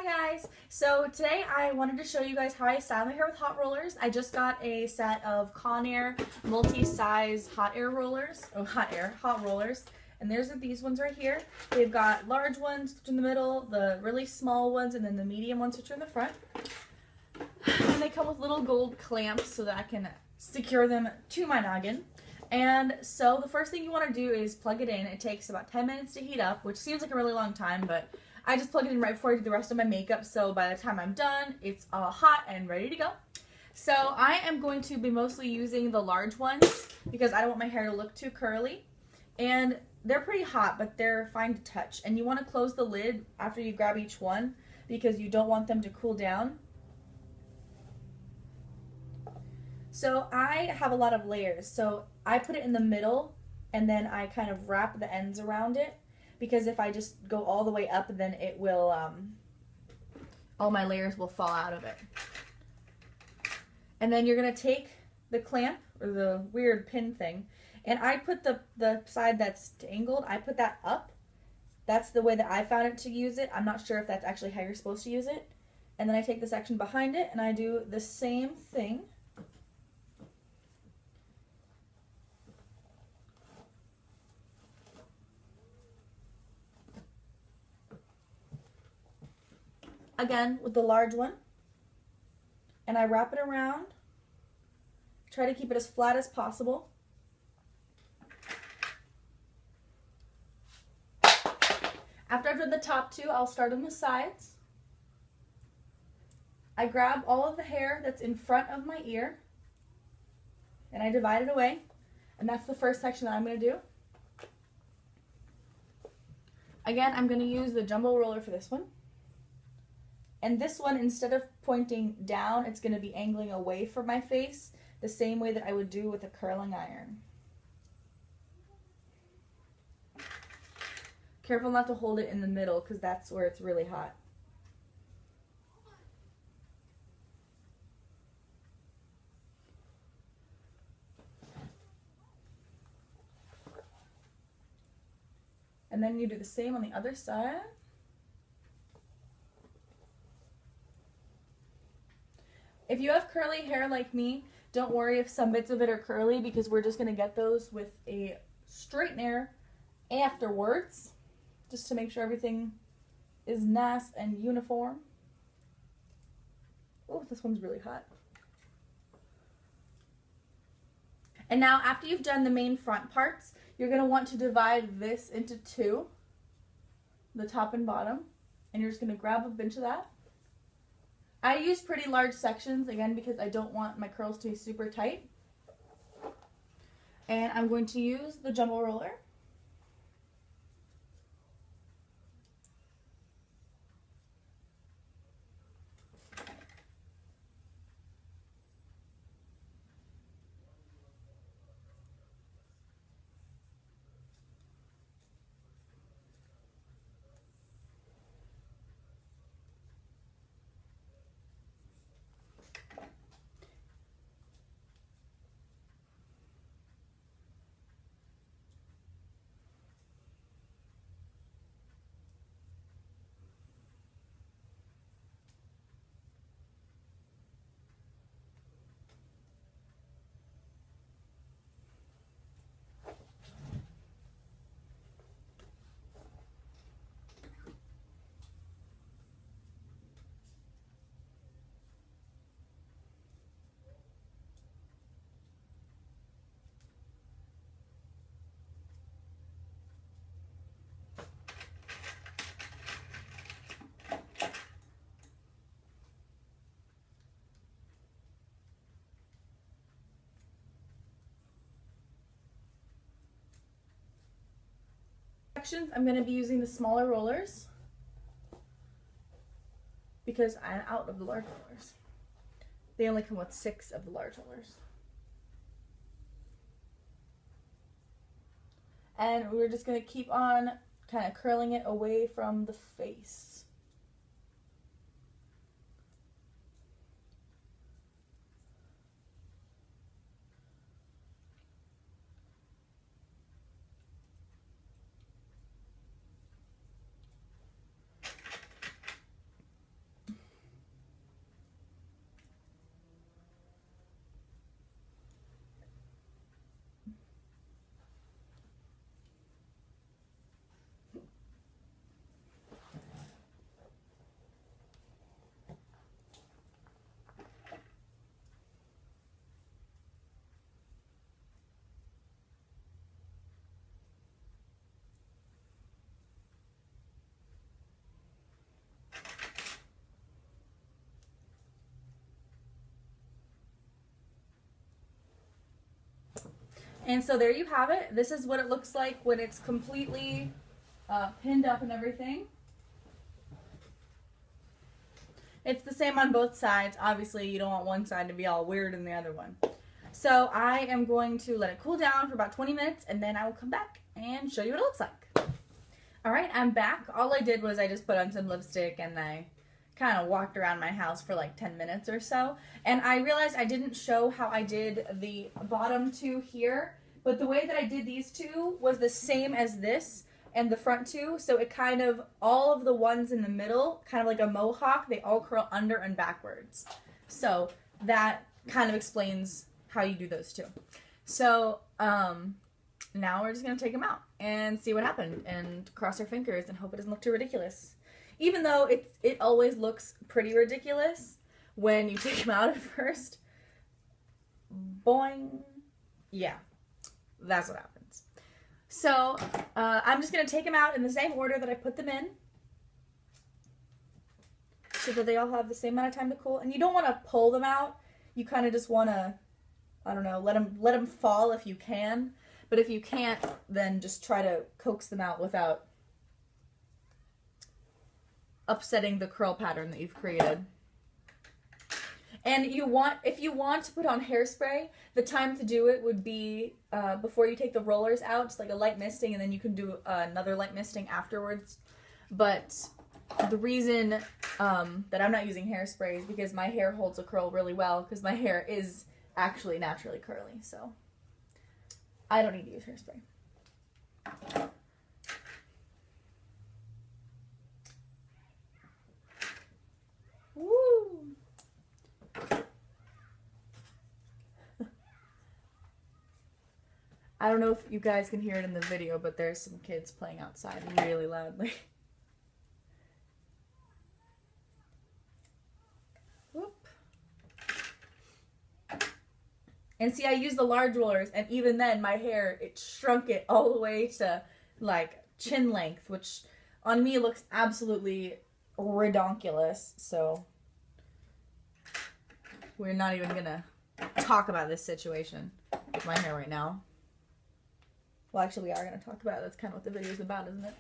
Hi guys! So today I wanted to show you guys how I style my hair with hot rollers. I just got a set of Conair multi-size hot rollers. And there's these ones right here. They've got large ones in the middle, the really small ones, and then the medium ones which are in the front. And they come with little gold clamps so that I can secure them to my noggin. And so the first thing you want to do is plug it in. It takes about 10 minutes to heat up, which seems like a really long time, but I just plug it in right before I do the rest of my makeup, so by the time I'm done, it's all hot and ready to go. So I am going to be mostly using the large ones because I don't want my hair to look too curly. And they're pretty hot, but they're fine to touch. And you want to close the lid after you grab each one because you don't want them to cool down. So I have a lot of layers, so I put it in the middle and then I kind of wrap the ends around it. Because if I just go all the way up, then it will, all my layers will fall out of it. And then you're going to take the clamp, or the weird pin thing, and I put the side that's angled, I put that up. That's the way that I found it to use it. I'm not sure if that's actually how you're supposed to use it. And then I take the section behind it, and I do the same thing. Again with the large one, and I wrap it around. Try to keep it as flat as possible. After I've done the top two, I'll start on the sides. I grab all of the hair that's in front of my ear and I divide it away, and that's the first section that I'm going to do. Again, I'm going to use the jumbo roller for this one. And this one, instead of pointing down, it's going to be angling away from my face, the same way that I would do with a curling iron. Careful not to hold it in the middle, because that's where it's really hot. And then you do the same on the other side. If you have curly hair like me, don't worry if some bits of it are curly, because we're just going to get those with a straightener afterwards, just to make sure everything is nice and uniform. Oh, this one's really hot. And now after you've done the main front parts, you're going to want to divide this into two, the top and bottom, and you're just going to grab a bunch of that. I use pretty large sections, again, because I don't want my curls to be super tight. And I'm going to use the jumbo roller. I'm going to be using the smaller rollers because I'm out of the large rollers. They only come with 6 of the large rollers. And we're just going to keep on kind of curling it away from the face. And so there you have it. This is what it looks like when it's completely pinned up and everything. It's the same on both sides. Obviously, you don't want one side to be all weird and the other one. So I am going to let it cool down for about 20 minutes, and then I will come back and show you what it looks like. All right, I'm back. All I did was I just put on some lipstick, and I kind of walked around my house for like 10 minutes or so. And I realized I didn't show how I did the bottom two here, but the way that I did these two was the same as this and the front two. So it kind of, all of the ones in the middle, kind of like a mohawk, they all curl under and backwards. So that kind of explains how you do those two. So now we're just going to take them out and see what happened and cross our fingers and hope it doesn't look too ridiculous. Even though it always looks pretty ridiculous when you take them out at first. Boing. Yeah, that's what happens. So I'm just going to take them out in the same order that I put them in, so that they all have the same amount of time to cool. And you don't want to pull them out. You kind of just want to, I don't know, let them fall if you can. But if you can't, then just try to coax them out without upsetting the curl pattern that you've created. And if you want to put on hairspray, the time to do it would be before you take the rollers out, just like a light misting, and then you can do another light misting afterwards. But the reason that I'm not using hairspray is because my hair holds a curl really well, because my hair is actually naturally curly, so I don't need to use hairspray. Woo! I don't know if you guys can hear it in the video, but there's some kids playing outside really loudly. Whoop. And see, I used the large rollers, and even then my hair, it shrunk it all the way to like chin length, which on me looks absolutely redonkulous. So we're not even gonna talk about this situation with my hair right now. Well, actually, we are going to talk about it. That's kind of what the video is about, isn't it?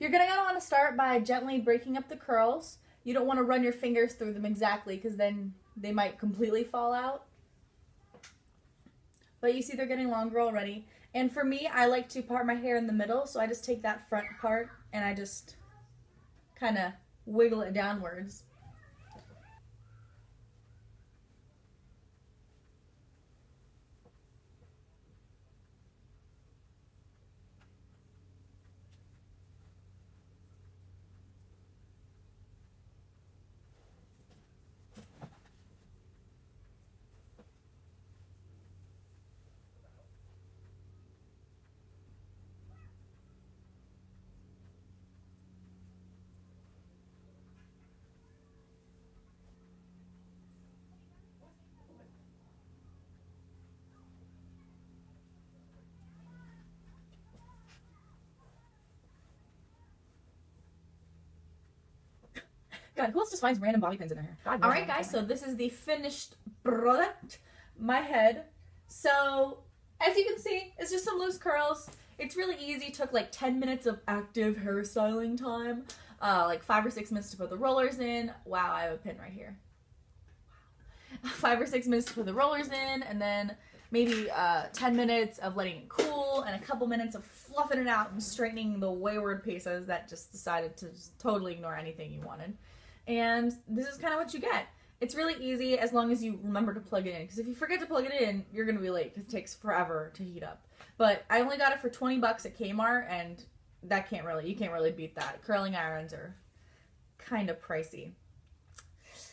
You're going to want to start by gently breaking up the curls. You don't want to run your fingers through them exactly, because then they might completely fall out. But you see they're getting longer already. And for me, I like to part my hair in the middle, so I just take that front part and I just kind of wiggle it downwards. God, who else just finds random bobby pins in their hair? Alright guys, so this is the finished product, my head. So, as you can see, it's just some loose curls. It's really easy. It took like 10 minutes of active hairstyling time. Like 5 or 6 minutes to put the rollers in. Wow, I have a pin right here. Wow. 5 or 6 minutes to put the rollers in, and then maybe 10 minutes of letting it cool, and a couple minutes of fluffing it out and straightening the wayward pieces that just decided to just totally ignore anything you wanted. And this is kind of what you get. It's really easy as long as you remember to plug it in. Because if you forget to plug it in, you're going to be late because it takes forever to heat up. But I only got it for 20 bucks at Kmart, and you can't really beat that. Curling irons are kind of pricey.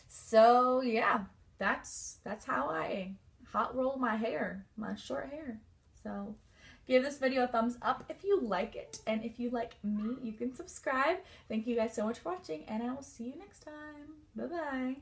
So yeah, that's how I hot roll my hair, my short hair. So give this video a thumbs up if you like it, and if you like me, you can subscribe. Thank you guys so much for watching, and I will see you next time. Bye bye.